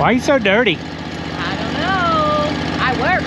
Why are you so dirty? I don't know. I work.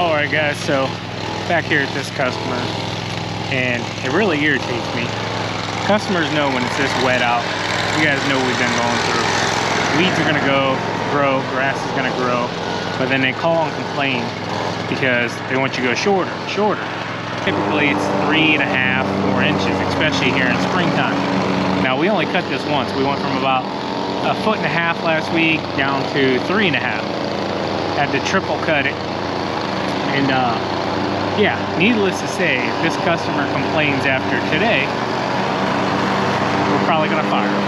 Alright guys, so back here at this customer, and it really irritates me. Customers know when it's this wet out. You guys know what we've been going through. Weeds are gonna grow, grass is gonna grow, but then they call and complain because they want you to go shorter. Typically it's 3.5, 4 inches, especially here in springtime. Now we only cut this once. We went from about 1.5 foot last week down to 3.5. Had to triple cut it. And yeah, needless to say, if this customer complains after today, we're probably gonna fire them.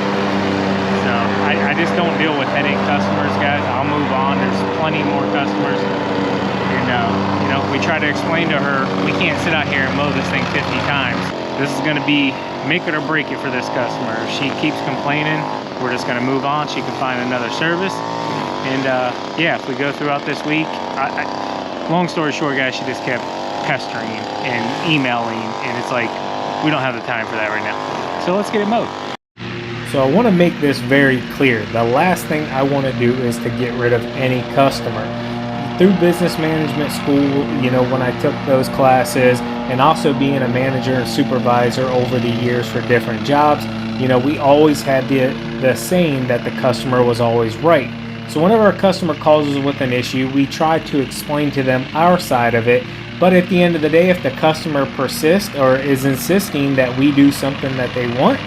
So I just don't deal with headache customers, guys. I'll move on. There's plenty more customers. And you know, we try to explain to her, we can't sit out here and mow this thing 50 times. This is gonna be make it or break it for this customer. If she keeps complaining, we're just gonna move on. She can find another service. And yeah, if we go throughout this week, long story short, guys, she just kept pestering and emailing, and it's like, we don't have the time for that right now. So let's get it mowed. So I want to make this very clear. The last thing I want to do is to get rid of any customer. Through business management school, you know, when I took those classes, and also being a manager and supervisor over the years for different jobs, you know, we always had the saying that the customer was always right. So whenever a customer calls us with an issue, we try to explain to them our side of it. But at the end of the day, if the customer persists or is insisting that we do something that they want,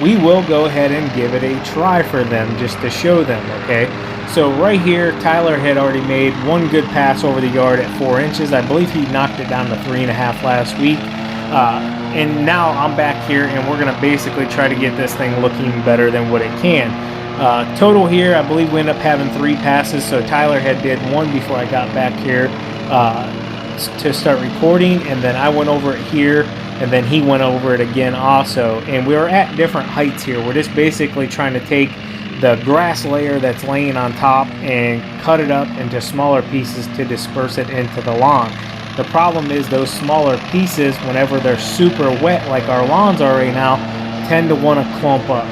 we will go ahead and give it a try for them just to show them, okay? So right here, Tyler had already made one good pass over the yard at 4 inches. I believe he knocked it down to 3.5 last week. And now I'm back here and we're gonna basically try to get this thing looking better than what it can. Total here, I believe we ended up having 3 passes, so Tyler had did one before I got back here to start recording, and then I went over it here, and then he went over it again also, and we were at different heights here. We're just basically trying to take the grass layer that's laying on top and cut it up into smaller pieces to disperse it into the lawn. The problem is those smaller pieces, whenever they're super wet like our lawns are right now, tend to want to clump up.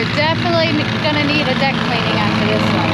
We're definitely gonna need a deck cleaning after this one.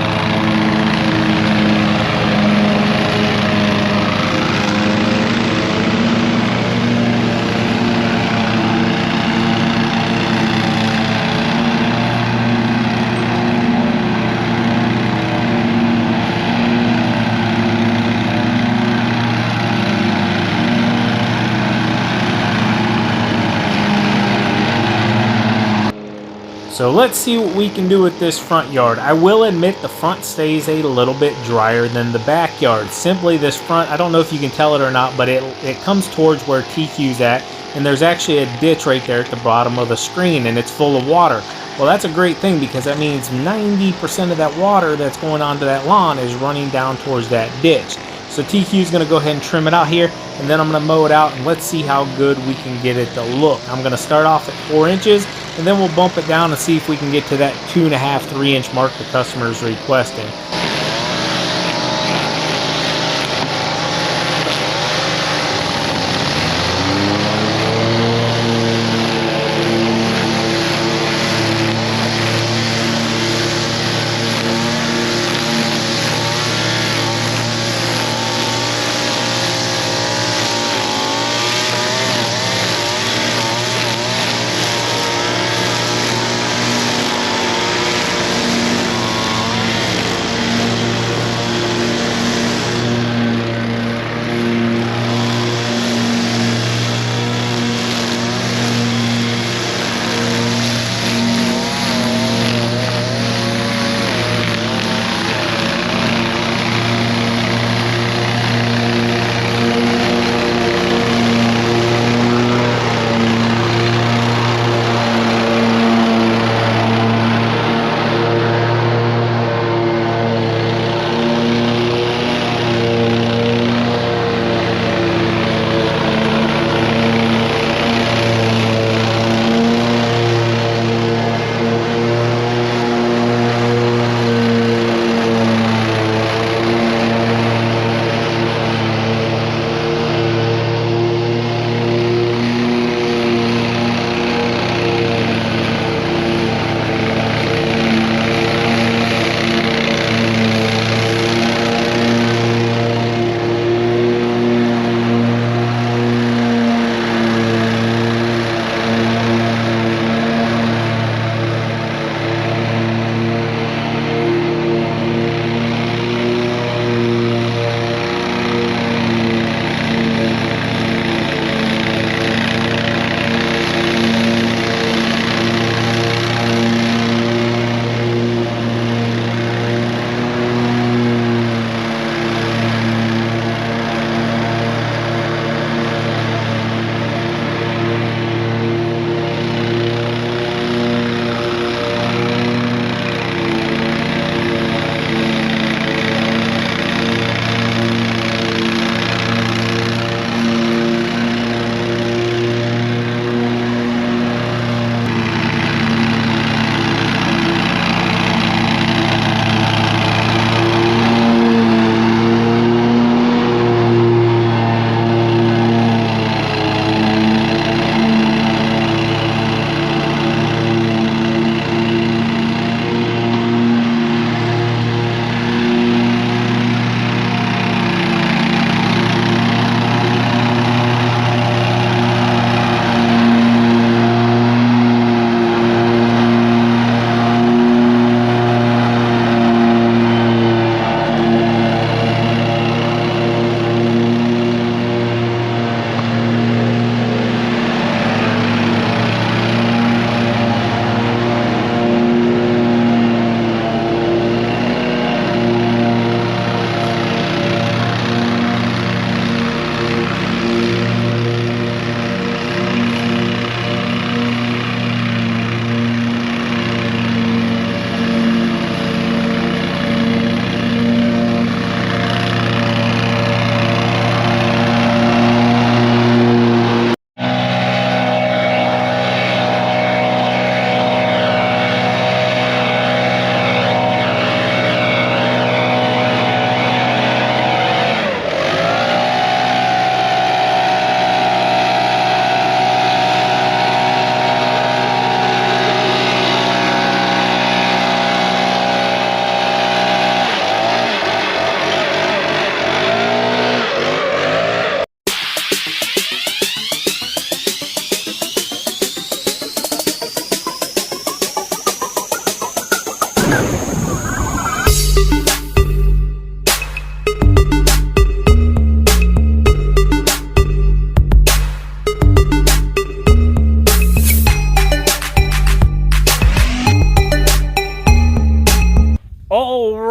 So let's see what we can do with this front yard. I will admit the front stays a little bit drier than the backyard. Simply this front, I don't know if you can tell it or not, but it comes towards where TQ's at, and there's actually a ditch right there at the bottom of the screen, and it's full of water. Well, that's a great thing because that means 90% of that water that's going onto that lawn is running down towards that ditch. So TQ's going to go ahead and trim it out here, and then I'm going to mow it out, and let's see how good we can get it to look. I'm going to start off at 4 inches, and then we'll bump it down and see if we can get to that 2.5, 3 inch mark the customer is requesting.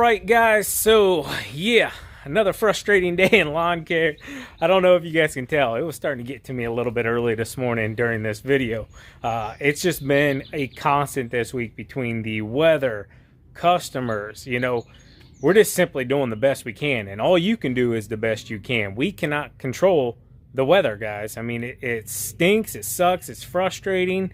right, guys, so yeah, another frustrating day in lawn care. I don't know if you guys can tell, it was starting to get to me a little bit early this morning during this video. It's just been a constant this week between the weather, customers. You know, we're just simply doing the best we can, and all you can do is the best you can. We cannot control the weather, guys. I mean, it stinks, it sucks, it's frustrating.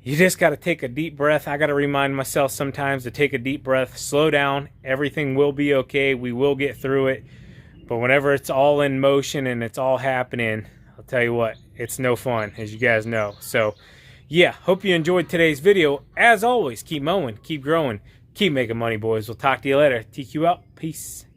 You just got to take a deep breath. I got to remind myself sometimes to take a deep breath, slow down. Everything will be okay. We will get through it. But whenever it's all in motion and it's all happening, I'll tell you what, it's no fun, as you guys know. So, yeah, hope you enjoyed today's video. As always, keep mowing, keep growing, keep making money, boys. We'll talk to you later. TQ out. Peace.